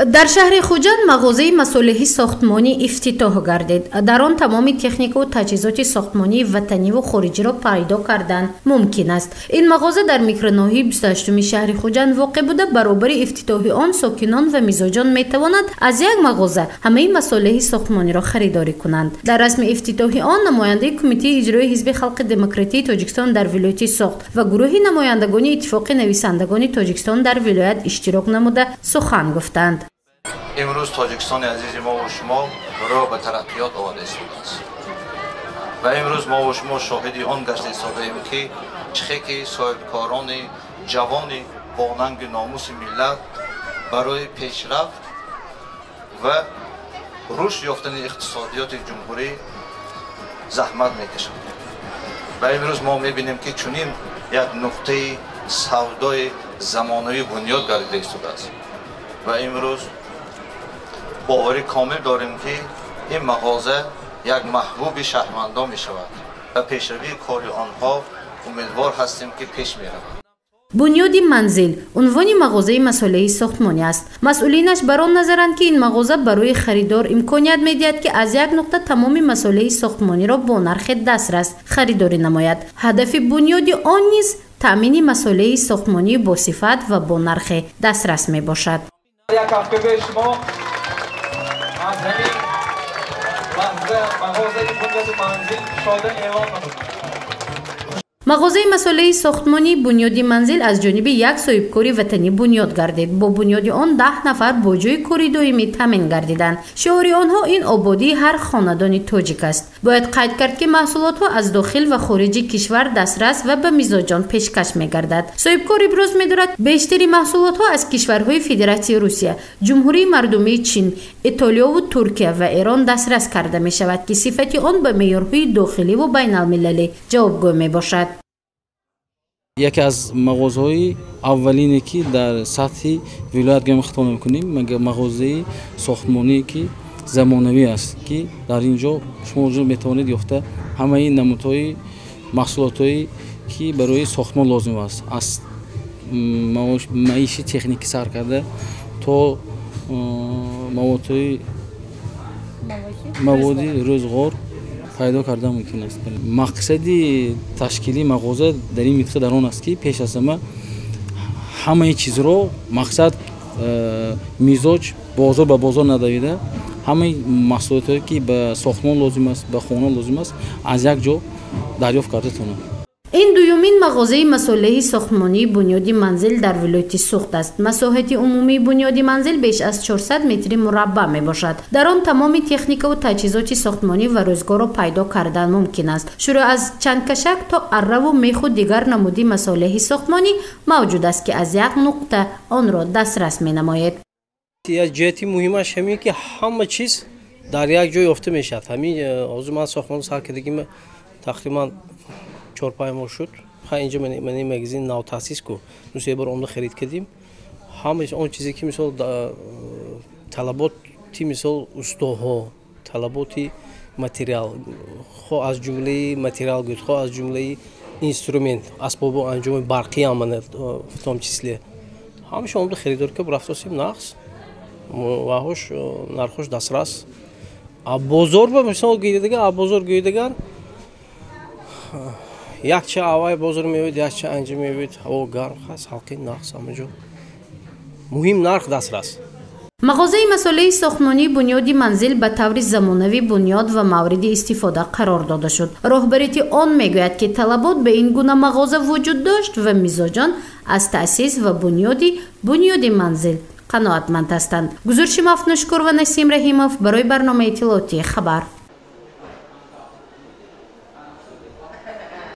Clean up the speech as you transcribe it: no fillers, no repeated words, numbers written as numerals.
дар шаҳри хуҷанд мағозаи масолиҳи сохтмонӣ ифтитоҳ гардид. Дар он тамоми техникаву таҷҳизоти сохтмонии ватаниву хориҷиро пайдо кардан мумкин аст. Ин мағоза дар микроноҳияи 28-уми шаҳри хуҷанд воқеъ буда, баробари ифтитоҳи он сокинон ва мизоҷон метавонанд аз як мағоза ҳамаи масолиҳи сохтмониро харидорӣ кунанд. Дар расми ифтитоҳи он намояндаи Кумитаи иҷроии Ҳизби Халқи Демократии Тоҷикистон дар вилояти Соғд ва гурӯҳи намояндагони Иттифоқи нависандагони Тоҷикистон дар вилоят иштирок намуда сухан гуфтанд. امروز تاجیکستان عزیز ما و شما راه به ترقیات آمده است و امروز ما و شما شاهدی آن گشته ایستاده‌ایم که چه صاحبکاران جوان با ننگ و ناموس ملت برای پیشرفت و رشد یافتن اقتصادیات جمهوری زحمت میکشند و امروز ما میبینیم که چنین یک نقطه سودای زمانوی بنیاد گردیده ایستاده است و امروز باوری کامل داریم که این مغازه یک محبوب شهروندان می شود و پیشروی کار آنها امیدوار هستیم که پیش می رود. بنیادی منزل عنوانی مغازه مسئله ساختمانی است. مسئولینش بر آن نظرند که این مغازه برای خریدار امکانیت می‌دهد که از یک نقطه تمام مسئله ساختمانی را با نرخ دسترس خریداری نماید. هدف بنیادی آن نیز تامین مسئله ساختمانی با صفت و با نرخ دسترس می باشد. مغازه مسئله ساختمانی بنیادی منزل از جانب یک صاحبکاری وطنی بنیاد گردید. با بنیاد آن 10 نفر با جای کاری دائمی تامین گردیدند. شعار آنها این آبادی هر خاندانی تاجیک است. باید قید کرد که محصولات ها از داخل و خارج کشور دسترس و به میزبان پیشکش می‌گردد. صاحبکار ابراز می‌دارد بیشتر محصولات ها از کشورهای فدراسیون روسیه، جمهوری مردمی چین، ایتالیا و ترکیه و ایران دسترس کرده می‌شود که صفت آن به معیارهای داخلی و بین‌المللی جوابگو میباشد. یکی از مغازه‌های اولینی که در سطح ولایت گام خطاب می‌کنیم مغازه ساختمانی که زمانوی است که در اینجا شما می‌توانید یافته همه این نمودهای محصولاتی که برای ساختمان لازم است، از معیشت تکنیکی سر کرده تا مواد روزگار پیدا کرده ممکن است. مقصدی تشکیلی مغازه در این منطقه در آن است که پیش از همه چیز را مقصد میزاج بازار به بازار ندویده، همه محصولاتی که به ساختمان لازم است، به خانه لازم است، از یک جا دریافت کرده تونه. این دومین مغازه مسئله ساختمانی بنیادی منزل در ولایت سوخت است. مساحت عمومی بنیادی منزل بیش از 400 متر مربع می باشد. در آن تمام تکنیک و تجهیزات ساختمانی و روزگار را پیدا کردن ممکن است. شروع از چند کشک تا اره و میخ و دیگر نمودی مسئله ساختمانی موجود است که از یک نقطه آن را دسترس می نماید. یک جهتی مهمش همین که همه چیز در یک جای یافته می شود. همین من ساختمان سر کردگیم تقریبا 4-5 ماه شد. اینجا من مگزین نو تاسیس کو نوسیه بار اون خرید کردیم. همه اون چیزی که مثال طلباتی مثال استوها، طلباتی ماتریال، خو از جمله ماتریال گفت، خو از جمله اینسترومنت، اسباب انجام برقی آمده فتام چیزلیه. همش اون خریدار که برفتیم نقص و هوش نرخش دسترس. بازار به مثال گیردگان، بازار گیردگان یک چه آوای بازار میوید، یک چه انجام میوید، هوا گرم هست، حالکی نقص همه مهم نرخ دسترس. مغازه مسئله ساختمانی بنیادی منزل به طور زمانوی بنیاد و مورد استفاده قرار داده شد. راهبریت آن میگوید که طلبات به این گونه مغازه وجود داشت و میزبان از تأسیس و بنیادی منزل قناعتمند هستند. گزارش مفنوشکور و نسیم رحیموف برای برنامه اطلاعاتی خبر.